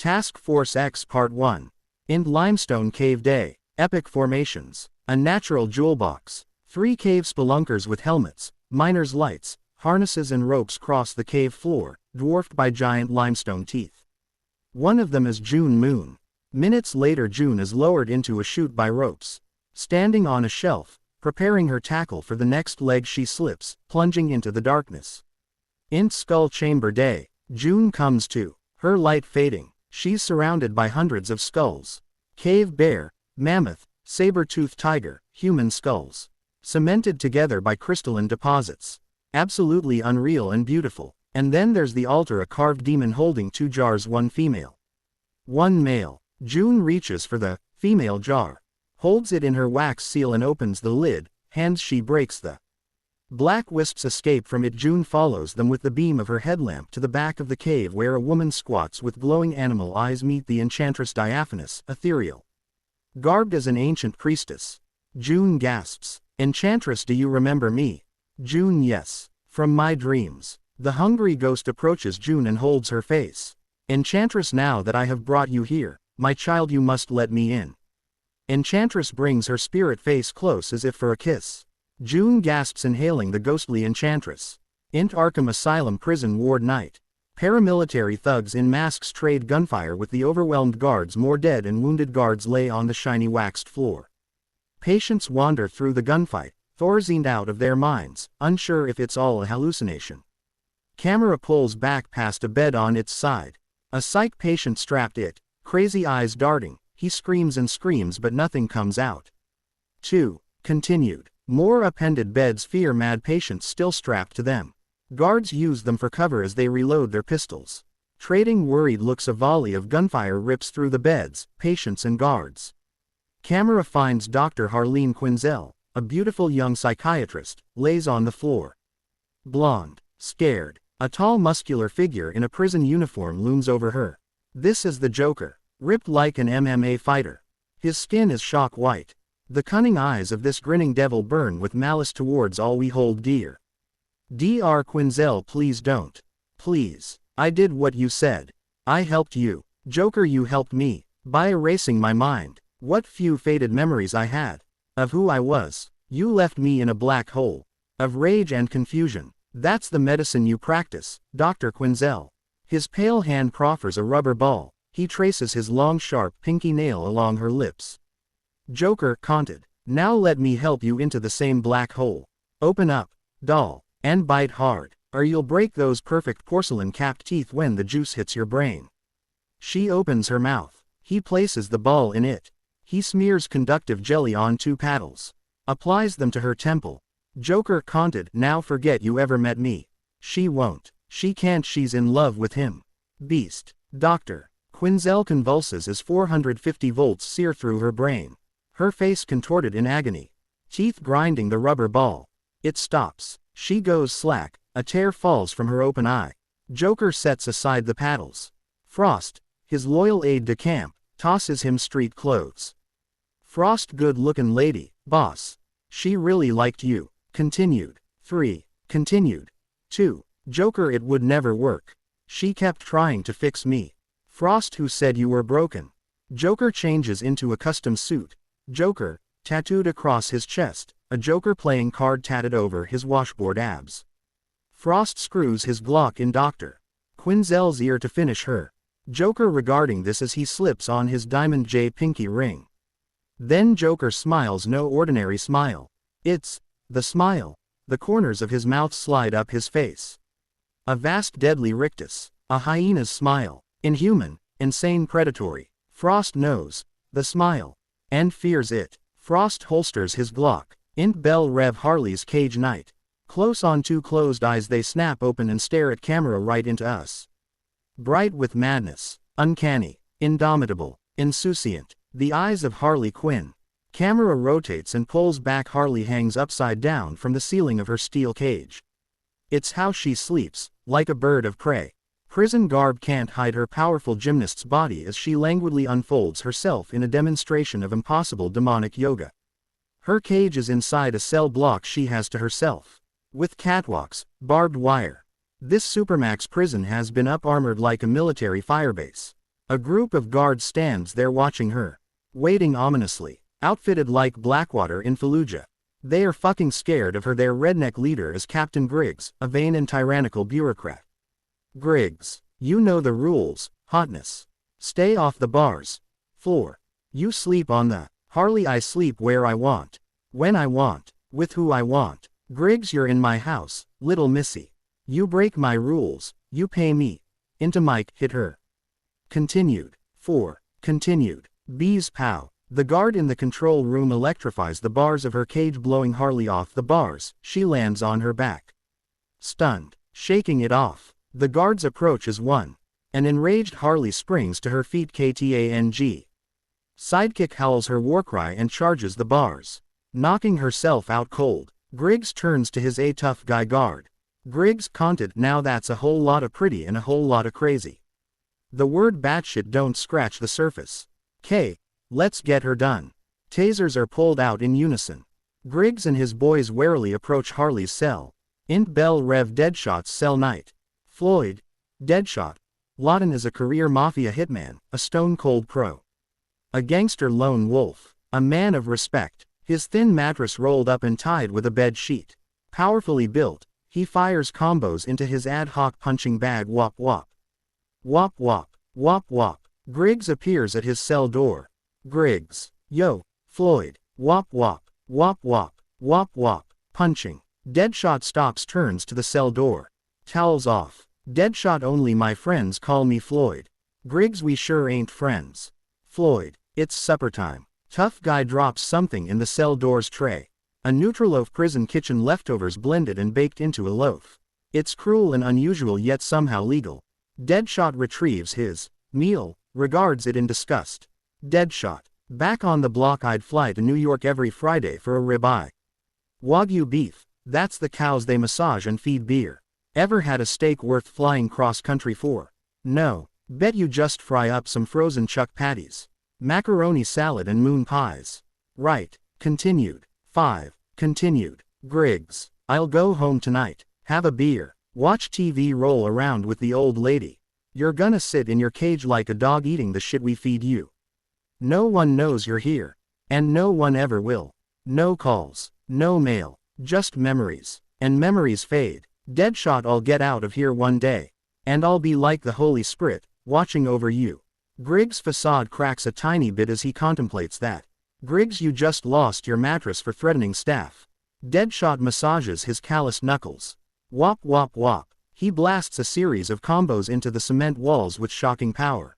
Task Force X Part 1. Int Limestone Cave Day. Epic Formations. A natural jewel box. 3 cave spelunkers with helmets, miners' lights, harnesses and ropes cross the cave floor, dwarfed by giant limestone teeth. One of them is June Moon. Minutes later June is lowered into a chute by ropes. Standing on a shelf, preparing her tackle for the next leg, she slips, plunging into the darkness. Int Skull Chamber Day. June comes to, her light fading. She's surrounded by hundreds of skulls. Cave bear, mammoth, saber-toothed tiger, human skulls. Cemented together by crystalline deposits. Absolutely unreal and beautiful. And then there's the altar, a carved demon holding 2 jars, 1 female, 1 male. June reaches for the female jar, holds it in her wax seal and opens the lid. Hands she breaks the black wisps escape from it. June follows them with the beam of her headlamp to the back of the cave where a woman squats with glowing animal eyes. Meet the enchantress diaphanous, ethereal, garbed as an ancient priestess. June gasps. Enchantress, do you remember me? June: yes. From my dreams. The hungry ghost approaches June and holds her face. Enchantress, now that I have brought you here, my child, you must let me in. Enchantress brings her spirit face close as if for a kiss. June gasps, inhaling the ghostly enchantress. Int Arkham Asylum Prison Ward Night. Paramilitary thugs in masks trade gunfire with the overwhelmed guards. More dead and wounded guards lay on the shiny waxed floor. Patients wander through the gunfight, thorzoned out of their minds, unsure if it's all a hallucination. Camera pulls back past a bed on its side. A psych patient strapped it, crazy eyes darting. He screams and screams but nothing comes out. 2. Continued. More appended beds, fear-mad patients still strapped to them. Guards use them for cover as they reload their pistols. Trading worried looks, a volley of gunfire rips through the beds, patients and guards. Camera finds Dr. Harleen Quinzel, a beautiful young psychiatrist, lays on the floor. Blonde, scared. A tall muscular figure in a prison uniform looms over her. This is the Joker, ripped like an MMA fighter. His skin is shock white. The cunning eyes of this grinning devil burn with malice towards all we hold dear. Dr. Quinzel, please don't. Please. I did what you said. I helped you. Joker, you helped me, by erasing my mind. What few faded memories I had of who I was. You left me in a black hole of rage and confusion. That's the medicine you practice, Dr. Quinzel. His pale hand proffers a rubber ball. He traces his long sharp pinky nail along her lips. Joker taunted. Now let me help you into the same black hole. Open up, doll, and bite hard, or you'll break those perfect porcelain-capped teeth when the juice hits your brain. She opens her mouth. He places the ball in it. He smears conductive jelly on 2 paddles. Applies them to her temple. Joker taunted. Now forget you ever met me. She won't. She can't. She's in love with him. Beast. Dr. Quinzel convulses as 450 volts sear through her brain. Her face contorted in agony. Teeth grinding the rubber ball. It stops. She goes slack. A tear falls from her open eye. Joker sets aside the paddles. Frost, his loyal aide-de-camp, tosses him street clothes. Frost, good-looking lady, boss. She really liked you. Continued. 3. Continued. 2. Joker, it would never work. She kept trying to fix me. Frost, who said you were broken? Joker changes into a custom suit. Joker, tattooed across his chest, a Joker playing card tatted over his washboard abs. Frost screws his Glock in Dr. Quinzel's ear to finish her. Joker regarding this as he slips on his Diamond J pinky ring. Then Joker smiles, no ordinary smile. It's the smile. The corners of his mouth slide up his face. A vast deadly rictus. A hyena's smile. Inhuman, insane, predatory. Frost knows the smile and fears it. Frost holsters his Glock. Int Bell Rev Harley's Cage Night. Close on 2 closed eyes they snap open and stare at camera right into us. Bright with madness. Uncanny. Indomitable. Insouciant. The eyes of Harley Quinn. Camera rotates and pulls back. Harley hangs upside down from the ceiling of her steel cage. It's how she sleeps, like a bird of prey. Prison garb can't hide her powerful gymnast's body as she languidly unfolds herself in a demonstration of impossible demonic yoga. Her cage is inside a cell block she has to herself, with catwalks, barbed wire. This supermax prison has been up-armored like a military firebase. A group of guards stands there watching her. Waiting ominously. Outfitted like Blackwater in Fallujah. They are fucking scared of her. Their redneck leader is Captain Griggs, a vain and tyrannical bureaucrat. Griggs. You know the rules, hotness. Stay off the bar's floor. You sleep on the Harley. I sleep where I want. When I want. With who I want. Griggs, you're in my house, little missy. You break my rules, you pay me. Into Mike, hit her. Continued. 4. Continued. Bees pow. The guard in the control room electrifies the bars of her cage, blowing Harley off the bars. She lands on her back. Stunned. Shaking it off. The guard's approach is one. An enraged Harley springs to her feet. KTANG. Sidekick howls her warcry and charges the bars. Knocking herself out cold. Griggs turns to his tough guy guard. Griggs content. Now that's a whole lot of pretty and a whole lot of crazy. The word batshit don't scratch the surface. Let's get her done. Tasers are pulled out in unison. Griggs and his boys warily approach Harley's cell. Int Bell Rev. Deadshot's cell night. Floyd. Deadshot. Lawton is a career mafia hitman, a stone-cold pro. A gangster lone wolf. A man of respect. His thin mattress rolled up and tied with a bed sheet. Powerfully built, he fires combos into his ad hoc punching bag. Wop wop. Wop wop. Wop wop. Griggs appears at his cell door. Griggs. Yo, Floyd. Wop wop. Wop wop. Wop wop. Punching. Deadshot stops, turns to the cell door. Towels off. Deadshot. Only my friends call me Floyd. Griggs. We sure ain't friends. Floyd. It's supper time. Tough guy drops something in the cell door's tray. A Nutriloaf prison kitchen leftovers blended and baked into a loaf. It's cruel and unusual yet somehow legal. Deadshot retrieves his meal, regards it in disgust. Deadshot. Back on the block. I'd fly to New York every Friday for a ribeye. Wagyu beef, that's the cows they massage and feed beer. Ever had a steak worth flying cross country for? No. Bet you just fry up some frozen chuck patties. Macaroni salad and moon pies. Right. Continued. 5. Continued. Griggs. I'll go home tonight, have a beer, watch TV, roll around with the old lady. You're gonna sit in your cage like a dog eating the shit we feed you. No one knows you're here. And no one ever will. No calls. No mail. Just memories. And memories fade. Deadshot. I'll get out of here one day. And I'll be like the Holy Spirit, watching over you. Griggs' facade cracks a tiny bit as he contemplates that. Griggs, you just lost your mattress for threatening staff. Deadshot massages his calloused knuckles. Wop wop wop. He blasts a series of combos into the cement walls with shocking power.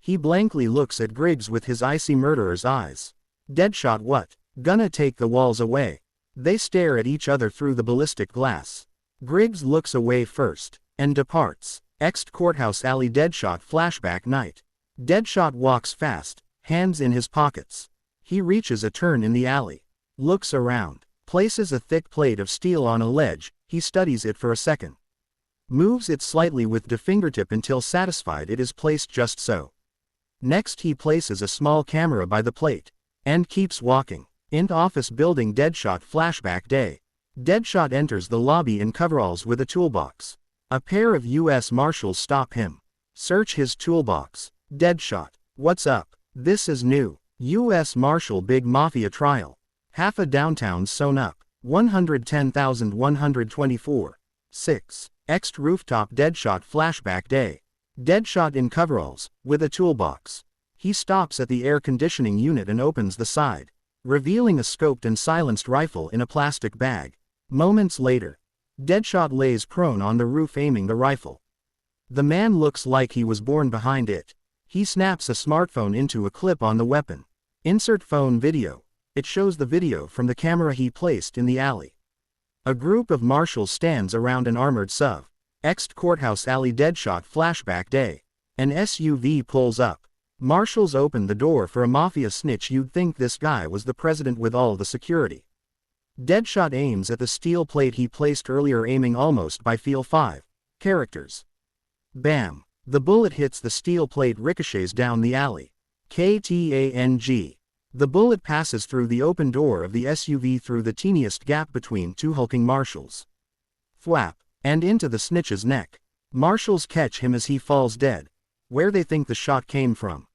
He blankly looks at Griggs with his icy murderer's eyes. Deadshot. What? Gonna take the walls away? They stare at each other through the ballistic glass. Griggs looks away first, and departs. Ext Courthouse Alley. Deadshot flashback night. Deadshot walks fast, hands in his pockets. He reaches a turn in the alley. Looks around. Places a thick plate of steel on a ledge. He studies it for a second. Moves it slightly with the fingertip until satisfied it is placed just so. Next he places a small camera by the plate. And keeps walking. Int office building. Deadshot flashback day. Deadshot enters the lobby in coveralls with a toolbox. A pair of U.S. Marshals stop him. Search his toolbox. Deadshot. What's up? This is new. U.S. Marshal. Big mafia trial. Half a downtown sewn up. 110,124. 6. Ext rooftop. Deadshot flashback day. Deadshot in coveralls, with a toolbox. He stops at the air conditioning unit and opens the side, revealing a scoped and silenced rifle in a plastic bag. Moments later, Deadshot lays prone on the roof aiming the rifle. The man looks like he was born behind it. He snaps a smartphone into a clip on the weapon. Insert phone video. It shows the video from the camera he placed in the alley. A group of marshals stands around an armored SUV. Ext Courthouse Alley. Deadshot flashback day. An SUV pulls up. Marshals open the door for a mafia snitch. You'd think this guy was the president with all the security. Deadshot aims at the steel plate he placed earlier, aiming almost by feel. 5. Characters. Bam. The bullet hits the steel plate, ricochets down the alley. KTANG. The bullet passes through the open door of the SUV through the teeniest gap between two hulking marshals. Thwap. And into the snitch's neck. Marshals catch him as he falls dead. where they think the shot came from.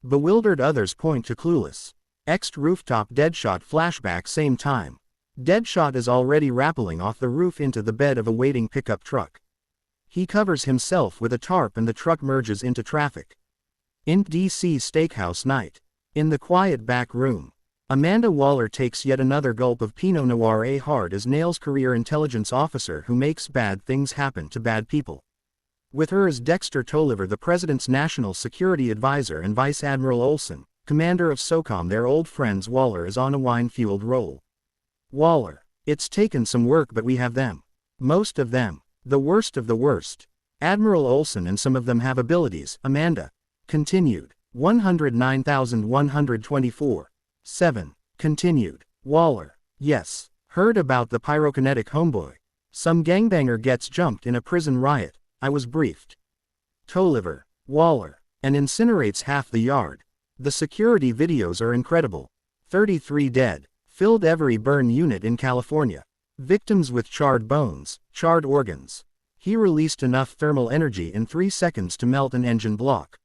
Bewildered others point to clueless. Ext rooftop Deadshot flashback same time. Deadshot is already rappelling off the roof into the bed of a waiting pickup truck. He covers himself with a tarp and the truck merges into traffic. In DC Steakhouse night. In the quiet back room. Amanda Waller takes yet another gulp of Pinot Noir. A hard-as-nails career intelligence officer who makes bad things happen to bad people. With her is Dexter Tolliver, the president's national security advisor, and Vice Admiral Olson, commander of SOCOM. Their old friends. Waller is on a wine-fueled roll. Waller. It's taken some work, but we have them. Most of them. The worst of the worst. Admiral Olson, and some of them have abilities. Amanda. Continued. 109,124. 7. Continued. Waller. Yes. Heard about the pyrokinetic homeboy. Some gangbanger gets jumped in a prison riot. I was briefed. Tolliver. Waller. And incinerates half the yard. The security videos are incredible. 33 dead. Filled every burn unit in California. Victims with charred bones, charred organs. He released enough thermal energy in 3 seconds to melt an engine block.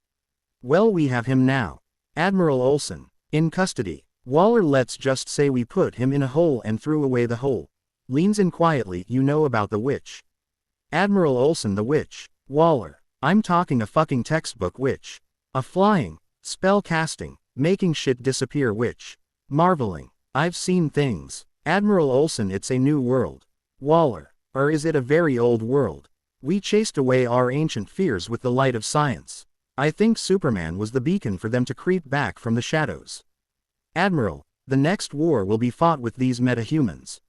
Well, we have him now. Admiral Olson. In custody. Waller. Let's just say we put him in a hole and threw away the hole. Leans in quietly. You know about the witch. Admiral Olson. The witch. Waller. I'm talking a fucking textbook witch. A flying, spell casting, making shit disappear witch. Marveling. I've seen things. Admiral Olson. It's a new world. Waller. Or is it a very old world? We chased away our ancient fears with the light of science. I think Superman was the beacon for them to creep back from the shadows. Admiral. The next war will be fought with these metahumans.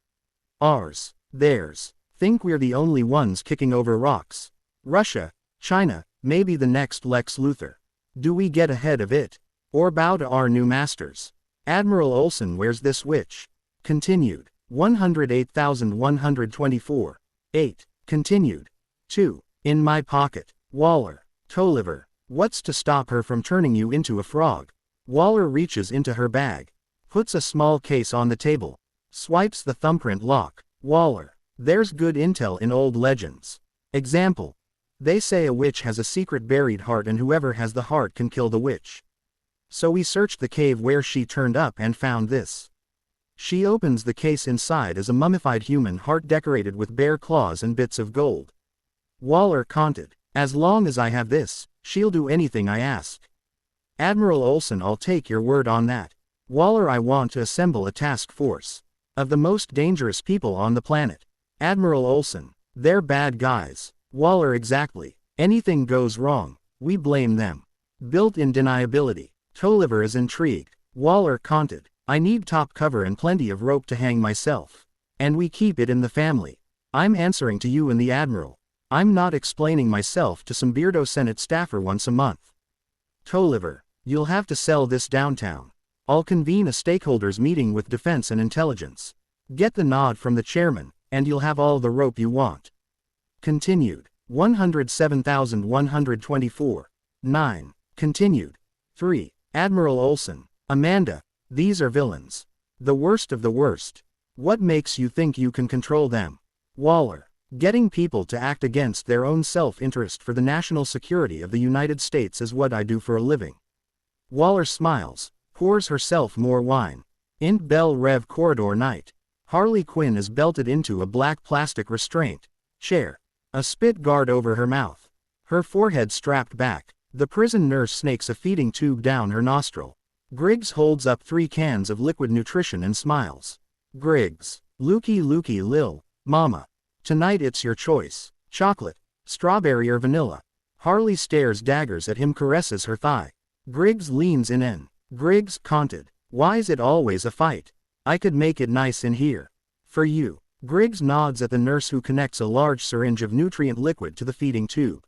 Ours. Theirs. Think we're the only ones kicking over rocks. Russia, China, maybe the next Lex Luthor. Do we get ahead of it? Or bow to our new masters? Admiral Olson. Where's this witch? Continued. 108,124. 8. Continued. 2. In my pocket. Waller. Tolliver. What's to stop her from turning you into a frog? Waller reaches into her bag. Puts a small case on the table. Swipes the thumbprint lock. Waller. There's good intel in old legends. Example. They say a witch has a secret buried heart, and whoever has the heart can kill the witch. So we searched the cave where she turned up and found this. She opens the case. Inside is a mummified human heart decorated with bear claws and bits of gold. Waller taunted. As long as I have this, she'll do anything I ask. Admiral Olson. I'll take your word on that. Waller. I want to assemble a task force of the most dangerous people on the planet. Admiral Olson. They're bad guys. Waller. Exactly. Anything goes wrong, we blame them. Built-in deniability. Tolliver is intrigued. Waller taunted. I need top cover and plenty of rope to hang myself. And we keep it in the family. I'm answering to you and the Admiral. I'm not explaining myself to some beardo Senate staffer once a month. Tolliver. You'll have to sell this downtown. I'll convene a stakeholders meeting with Defense and Intelligence. Get the nod from the chairman, and you'll have all the rope you want. Continued. 107,124. 9. Continued. 3. Admiral Olson. Amanda. These are villains. The worst of the worst. What makes you think you can control them? Waller. Getting people to act against their own self-interest for the national security of the United States is what I do for a living. Waller smiles, pours herself more wine. Int Bell Rev corridor night. Harley Quinn is belted into a black plastic restraint chair. A spit guard over her mouth. Her forehead strapped back. The prison nurse snakes a feeding tube down her nostril. Griggs holds up 3 cans of liquid nutrition and smiles. Griggs. Lukey Lil, mama. Tonight it's your choice. Chocolate, strawberry or vanilla. Harley stares daggers at him, caresses her thigh. Griggs leans in. Griggs taunted. Why's it always a fight? I could make it nice in here. For you. Griggs nods at the nurse, who connects a large syringe of nutrient liquid to the feeding tube.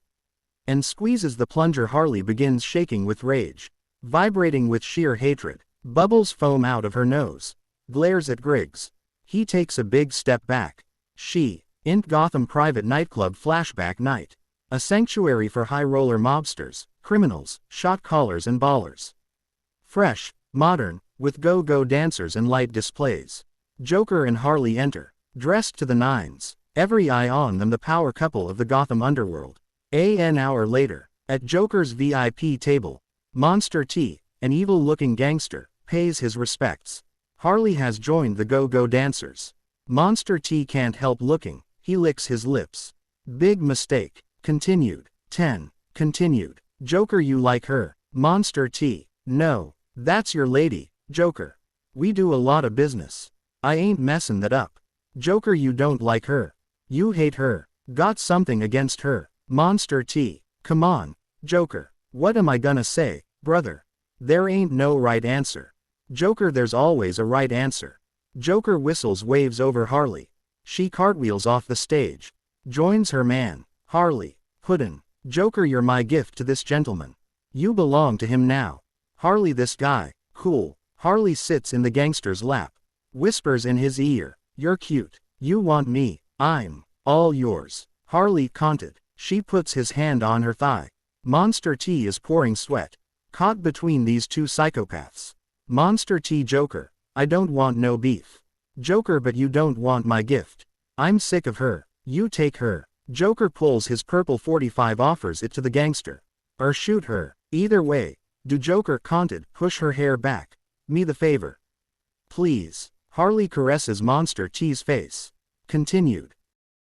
And squeezes the plunger. Harley begins shaking with rage. Vibrating with sheer hatred. Bubbles foam out of her nose. Glares at Griggs. He takes a big step back. She. Int Gotham private nightclub flashback night. A sanctuary for high-roller mobsters, criminals, shot callers and ballers. Fresh, modern, with go-go dancers and light displays. Joker and Harley enter, dressed to the nines, every eye on them, the power couple of the Gotham underworld. An hour later, At Joker's VIP table, Monster T, an evil-looking gangster, pays his respects. Harley has joined the go-go dancers. Monster T can't help looking, he licks his lips. Big mistake. Continued. 10. Continued. Joker, you like her. Monster T. No. That's your lady, Joker. We do a lot of business. I ain't messin' that up. Joker, you don't like her. You hate her. Got something against her. Monster T. Come on, Joker. What am I gonna say, brother? There ain't no right answer. Joker, there's always a right answer. Joker whistles, waves over Harley. She cartwheels off the stage. Joins her man, Harley. Puddin'. Joker, you're my gift to this gentleman. You belong to him now. Harley, this guy, cool. Harley sits in the gangster's lap. Whispers in his ear. You're cute. You want me. I'm all yours. Harley conted. She puts his hand on her thigh. Monster T is pouring sweat. Caught between these two psychopaths. Monster T. Joker. I don't want no beef. Joker, but you don't want my gift. I'm sick of her. You take her. Joker pulls his purple 45, offers it to the gangster. Or shoot her. Either way. Do, Joker conted, push her hair back. Me the favor. Please. Harley caresses Monster T's face. Continued.